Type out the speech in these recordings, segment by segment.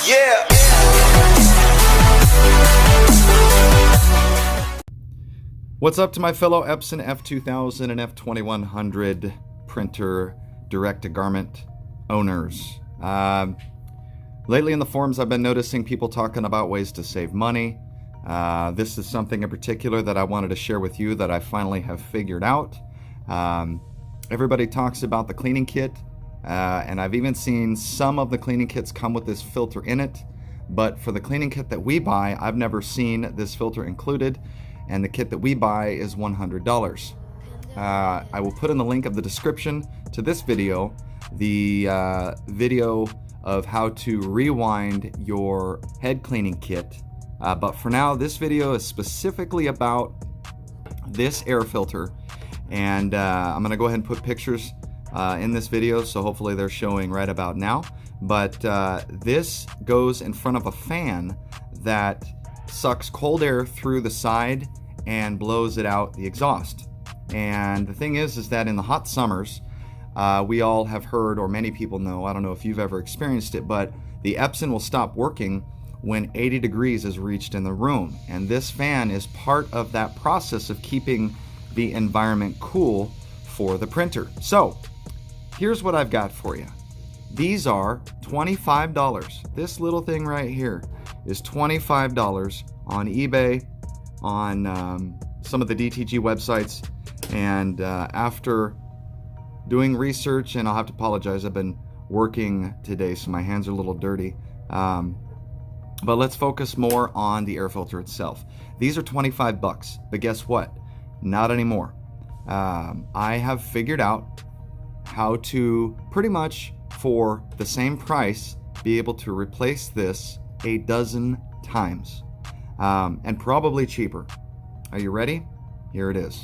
Yeah. What's up to my fellow Epson F2000 and F2100 printer direct-to-garment owners? Lately in the forums I've been noticing people talking about ways to save money. This is something in particular that I wanted to share with you that I finally have figured out. Everybody talks about the cleaning kit, and I've even seen some of the cleaning kits come with this filter in it, but for the cleaning kit that we buy, I've never seen this filter included, and the kit that we buy is $100. I will put in the link of the description to this video, the video of how to rewind your head cleaning kit. But for now, this video is specifically about this air filter, and I'm gonna go ahead and put pictures in this video, so hopefully they're showing right about now. But this goes in front of a fan that sucks cold air through the side and blows it out the exhaust. And the thing is that in the hot summers, we all have heard, or many people know, I don't know if you've ever experienced it, but the Epson will stop working when 80 degrees is reached in the room. And this fan is part of that process of keeping the environment cool for the printer. So here's what I've got for you. These are $25. This little thing right here is $25 on eBay, on some of the DTG websites. And after doing research, and I'll have to apologize, I've been working today, so my hands are a little dirty. But let's focus more on the air filter itself. These are 25 bucks, but guess what? Not anymore. I have figured out how to pretty much, for the same price, be able to replace this a dozen times, and probably cheaper. Are you ready? Here it is.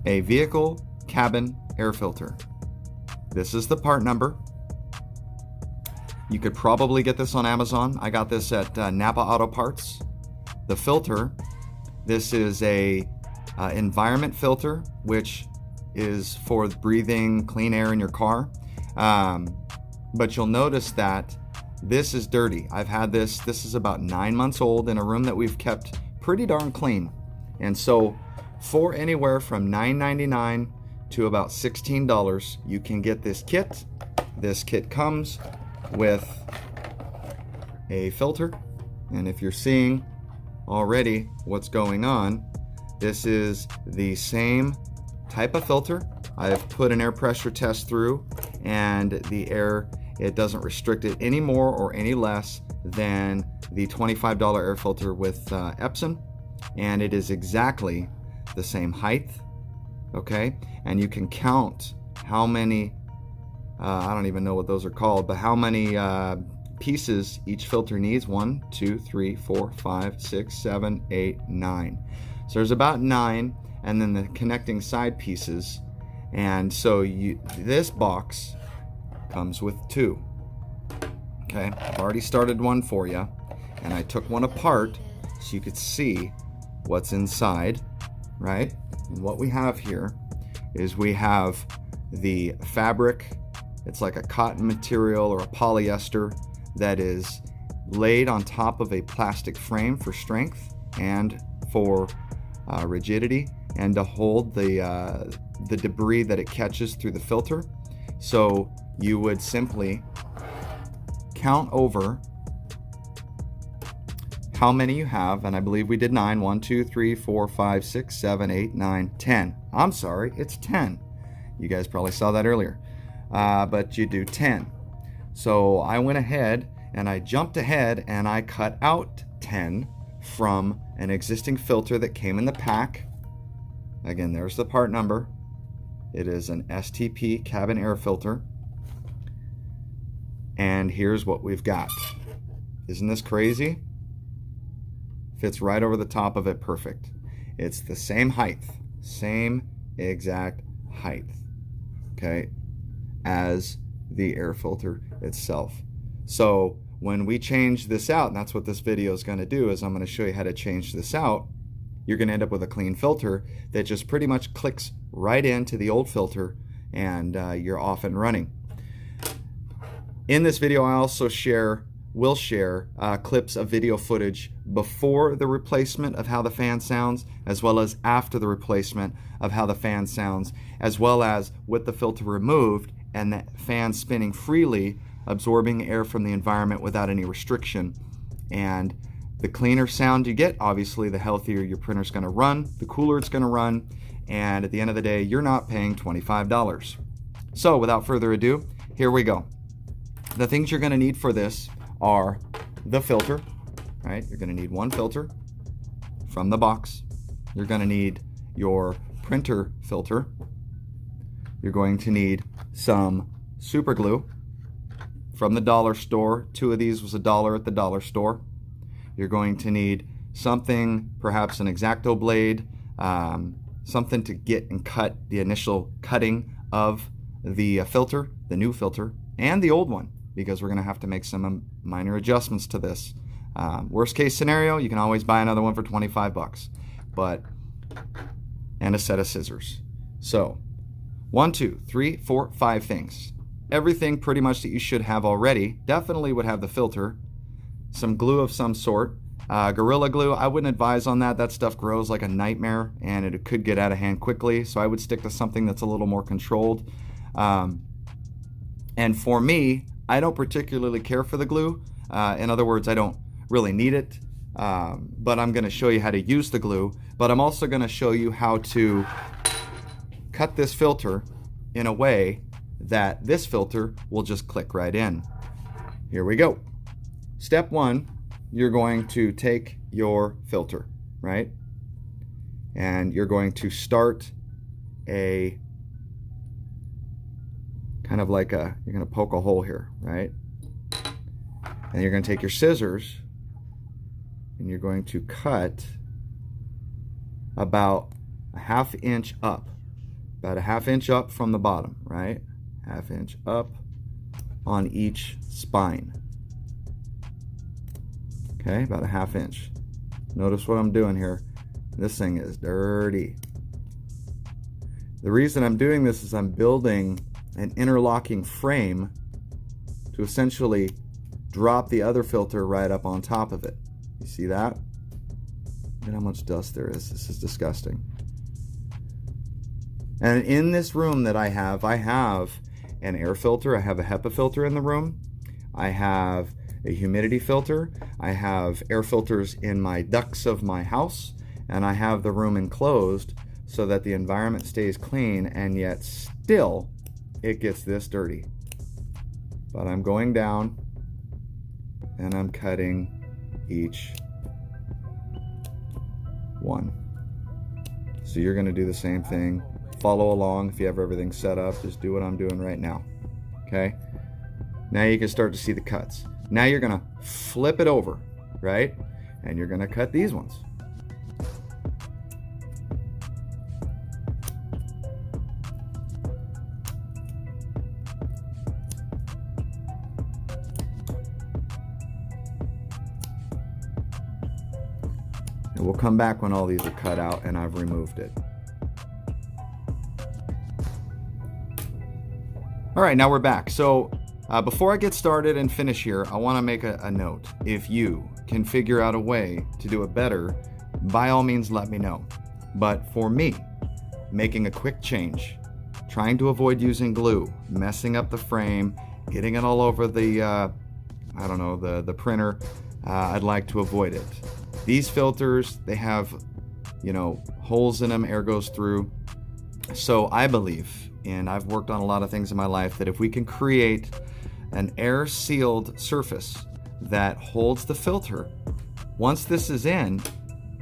A vehicle cabin air filter. This is the part number. You could probably get this on Amazon. I got this at Napa Auto Parts. The filter, this is a environment filter, which is for breathing clean air in your car. But you'll notice that this is dirty. I've had this is about 9 months old in a room that we've kept pretty darn clean. And so for anywhere from $9.99 to about $16, you can get this kit. This kit comes with a filter, and if you're seeing already what's going on, this is the same type of filter. I've put an air pressure test through, and the air, it doesn't restrict it any more or any less than the $25 air filter with Epson, and it is exactly the same height, okay? And you can count how many, I don't even know what those are called, but how many pieces each filter needs. 1, 2, 3, 4, 5, 6, 7, 8, 9. So there's about 9, and then the connecting side pieces. And so this box comes with 2. Okay, I've already started one for you, and I took one apart so you could see what's inside, right? And what we have here is we have the fabric. It's like a cotton material or a polyester that is laid on top of a plastic frame for strength and for rigidity, and to hold the debris that it catches through the filter. So you would simply count over how many you have, and I believe we did 9. 1, 2, 3, 4, 5, 6, 7, 8, 9, 10. I'm sorry, it's 10. You guys probably saw that earlier. But you do 10. So I went ahead and I jumped ahead and I cut out 10 from an existing filter that came in the pack. Again, there's the part number. It is an STP cabin air filter. And here's what we've got. Isn't this crazy? Fits right over the top of it perfect. It's the same height, same exact height, okay, as the air filter itself. So when we change this out, and that's what this video is going to do, is I'm going to show you how to change this out. You're going to end up with a clean filter that just pretty much clicks right into the old filter, and you're off and running. In this video, I also will share clips of video footage before the replacement of how the fan sounds, as well as after the replacement of how the fan sounds, as well as with the filter removed and the fan spinning freely, absorbing air from the environment without any restriction. And the cleaner sound you get, obviously, the healthier your printer's going to run, the cooler it's going to run, and at the end of the day, you're not paying $25. So without further ado, here we go. The things you're going to need for this are the filter, right? You're going to need one filter from the box. You're going to need your printer filter. You're going to need some super glue from the dollar store. 2 of these was $1 at the dollar store. You're going to need something, perhaps an X-Acto blade, something to get and cut the initial cutting of the filter, the new filter, and the old one, because we're going to have to make some minor adjustments to this. Worst case scenario, you can always buy another one for 25 bucks, and a set of scissors. So 1, 2, 3, 4, 5 things. Everything pretty much that you should have already. Definitely would have the filter, some glue of some sort. Gorilla Glue, I wouldn't advise on that. That stuff grows like a nightmare and it could get out of hand quickly. So I would stick to something that's a little more controlled. And for me, I don't particularly care for the glue. In other words, I don't really need it, but I'm going to show you how to use the glue. But I'm also going to show you how to cut this filter in a way that this filter will just click right in. Here we go. Step 1, you're going to take your filter, right? And you're going to start a kind of like you're going to poke a hole here, right? And you're going to take your scissors and you're going to cut about a ½ inch up. About a ½ inch up from the bottom, right? ½ inch up on each spine. Okay, about a ½ inch. Notice what I'm doing here. This thing is dirty. The reason I'm doing this is I'm building an interlocking frame to essentially drop the other filter right up on top of it. You see that? Look at how much dust there is. This is disgusting. And in this room that I have an air filter. I have a HEPA filter in the room. I have a humidity filter. I have air filters in my ducts of my house, and I have the room enclosed so that the environment stays clean, and yet still it gets this dirty. But I'm going down and I'm cutting each one. So you're going to do the same thing. Follow along. If you have everything set up, just do what I'm doing right now. Okay? Now you can start to see the cuts. Now you're going to flip it over, right? And you're going to cut these ones. And we'll come back when all these are cut out and I've removed it. All right, now we're back. So before I get started and finish here, I want to make a note. If you can figure out a way to do it better, by all means let me know. But for me, making a quick change, trying to avoid using glue, messing up the frame, getting it all over the, the printer, I'd like to avoid it. These filters, they have, holes in them, air goes through. So I believe, and I've worked on a lot of things in my life, that if we can create an air-sealed surface that holds the filter, once this is in,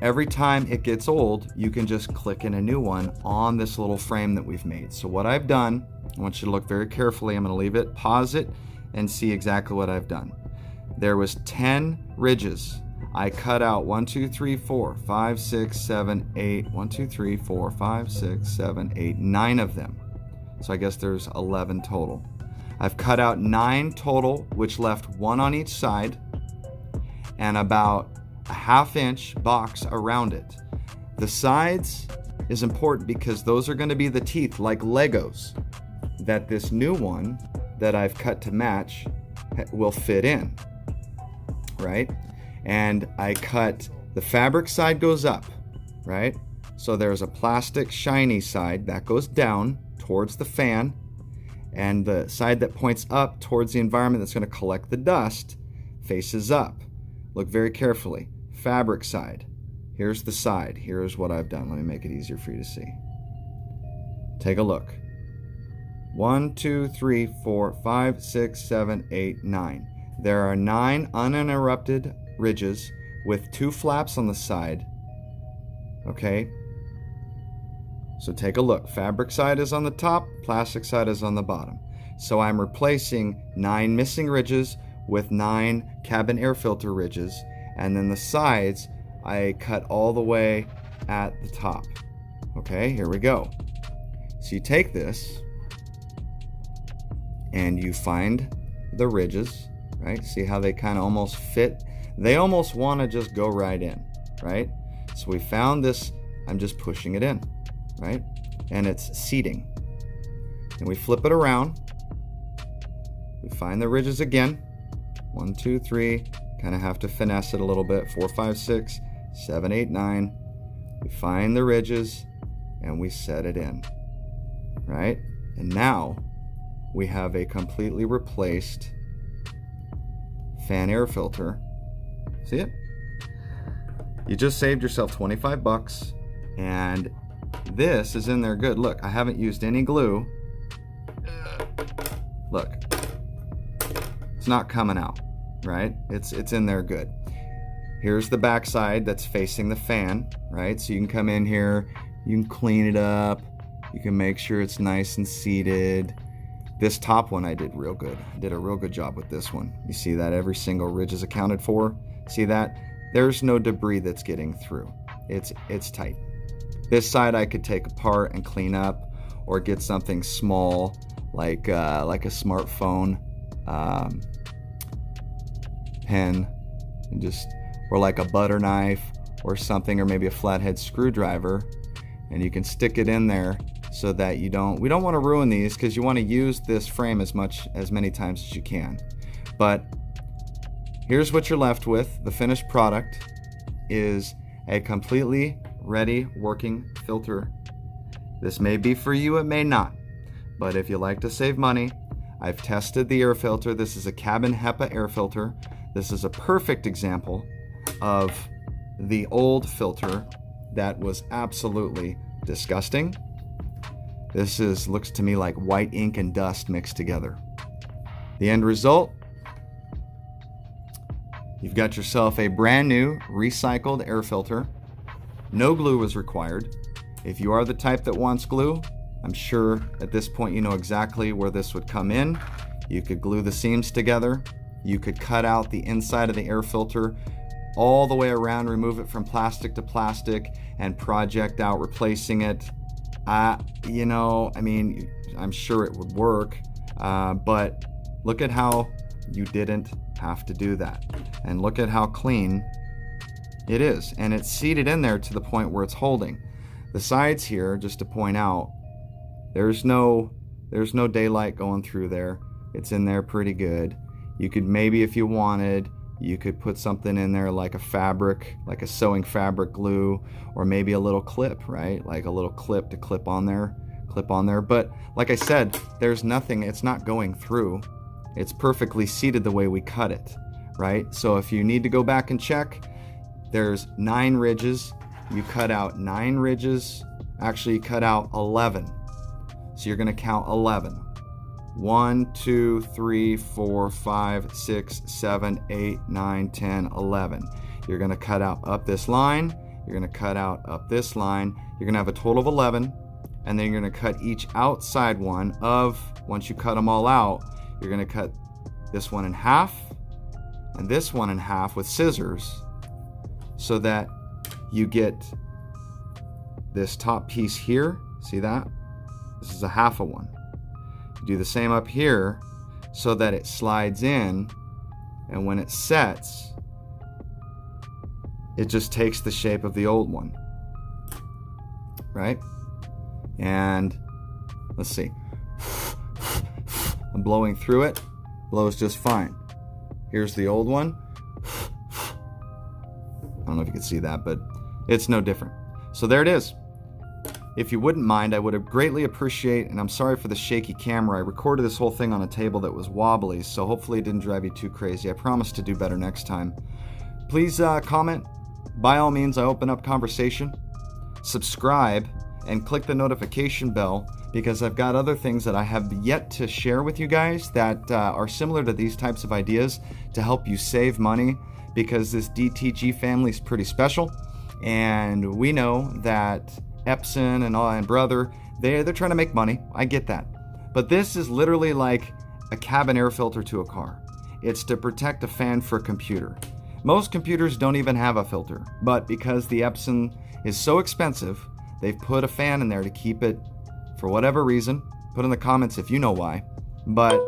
every time it gets old, you can just click in a new one on this little frame that we've made. So what I've done, I want you to look very carefully. I'm going to leave it, pause it, and see exactly what I've done. There was 10 ridges. I cut out 1, 2, 3, 4, 5, 6, 7, 8, 1, 2, 3, 4, 5, 6, 7, 8, 9 of them. So I guess there's 11 total. I've cut out 9 total, which left 1 on each side and about a ½ inch box around it. The sides is important because those are going to be the teeth, like Legos, that this new one that I've cut to match will fit in, right? And I cut, the fabric side goes up, right? So there's a plastic shiny side that goes down towards the fan, and the side that points up towards the environment that's going to collect the dust faces up. Look very carefully. Fabric side. Here's the side. Here's what I've done. Let me make it easier for you to see. Take a look. 1, 2, 3, 4, 5, 6, 7, 8, 9. There are 9 uninterrupted ridges with 2 flaps on the side. Okay? So take a look. Fabric side is on the top, plastic side is on the bottom. So I'm replacing 9 missing ridges with 9 cabin air filter ridges, and then the sides I cut all the way at the top. Okay, here we go. So you take this and you find the ridges, right? See how they kind of almost fit? They almost want to just go right in, right? So we found this, I'm just pushing it in, right? And it's seating. And we flip it around. We find the ridges again. 1, 2, 3. Kind of have to finesse it a little bit. 4, 5, 6, 7, 8, 9. We find the ridges and we set it in, right? And now we have a completely replaced fan air filter. See it? You just saved yourself 25 bucks, and this is in there good. Look, I haven't used any glue. Look, it's not coming out, right? It's in there good. Here's the back side that's facing the fan, right? So you can come in here, you can clean it up, you can make sure it's nice and seated. This top one I did real good. I did a real good job with this one. You see that every single ridge is accounted for? See that? There's no debris that's getting through. It's tight. This side I could take apart and clean up, or get something small like a smartphone pen, and just, or like a butter knife or something, or maybe a flathead screwdriver, and you can stick it in there so that we don't want to ruin these, because you want to use this frame as many times as you can. But here's what you're left with. The finished product is a completely ready working filter. This may be for you, it may not. But if you like to save money, I've tested the air filter. This is a cabin HEPA air filter. This is a perfect example of the old filter that was absolutely disgusting. This looks to me like white ink and dust mixed together. The end result, you've got yourself a brand new recycled air filter. No glue was required. If you are the type that wants glue, I'm sure at this point you know exactly where this would come in. You could glue the seams together. You could cut out the inside of the air filter all the way around, remove it from plastic to plastic, and project out replacing it. I'm sure it would work, but look at how you didn't have to do that. And look at how clean it is. And it's seated in there to the point where it's holding. The sides here, just to point out, there's no daylight going through there. It's in there pretty good. You could maybe, if you wanted, you could put something in there like a fabric, like a sewing fabric glue, or maybe a little clip, right? Like a little clip to clip on there. But like I said, there's nothing, it's not going through. It's perfectly seated the way we cut it, right? So if you need to go back and check, there's 9 ridges. You cut out 9 ridges. Actually, you cut out 11. So you're gonna count 11. 1, 2, 3, 4, 5, 6, 7, 8, 9, 10, 11. You're gonna cut out up this line. You're gonna cut out up this line. You're gonna have a total of 11. And then you're gonna cut each outside one of, once you cut them all out, you're gonna cut this one in half and this one in half with scissors, so that you get this top piece here. See that? This is a half of one. Do the same up here so that it slides in, and when it sets, it just takes the shape of the old one, right? And let's see, I'm blowing through it, blows just fine. Here's the old one. I don't know if you can see that, but it's no different. So there it is. If you wouldn't mind, I would have greatly appreciate, and I'm sorry for the shaky camera. I recorded this whole thing on a table that was wobbly, so hopefully it didn't drive you too crazy. I promise to do better next time. Please comment. By all means, I open up conversation. Subscribe and click the notification bell, because I've got other things that I have yet to share with you guys that are similar to these types of ideas to help you save money, because this DTG family is pretty special, and we know that Epson and Brother, they're trying to make money. I get that. But this is literally like a cabin air filter to a car. It's to protect a fan for a computer. Most computers don't even have a filter, but because the Epson is so expensive, they've put a fan in there to keep it for whatever reason. Put in the comments if you know why. But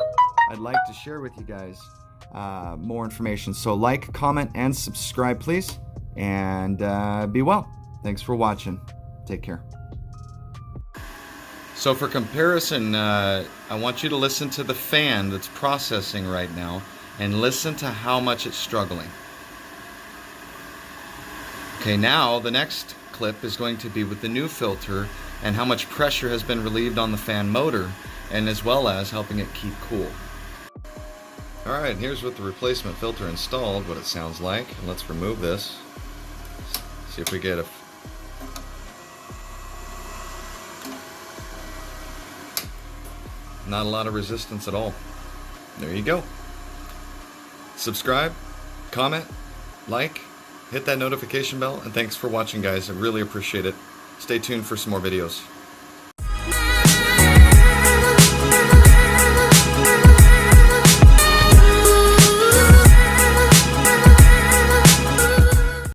I'd like to share with you guys more information. So like, comment, and subscribe, please. And be well. Thanks for watching. Take care. So for comparison, I want you to listen to the fan that's processing right now and listen to how much it's struggling. Okay, now the next clip is going to be with the new filter and how much pressure has been relieved on the fan motor, and as well as helping it keep cool. Alright, here's with the replacement filter installed, what it sounds like. And let's remove this. See if we get a... Not a lot of resistance at all. There you go. Subscribe, comment, like, hit that notification bell, and thanks for watching, guys. I really appreciate it. Stay tuned for some more videos.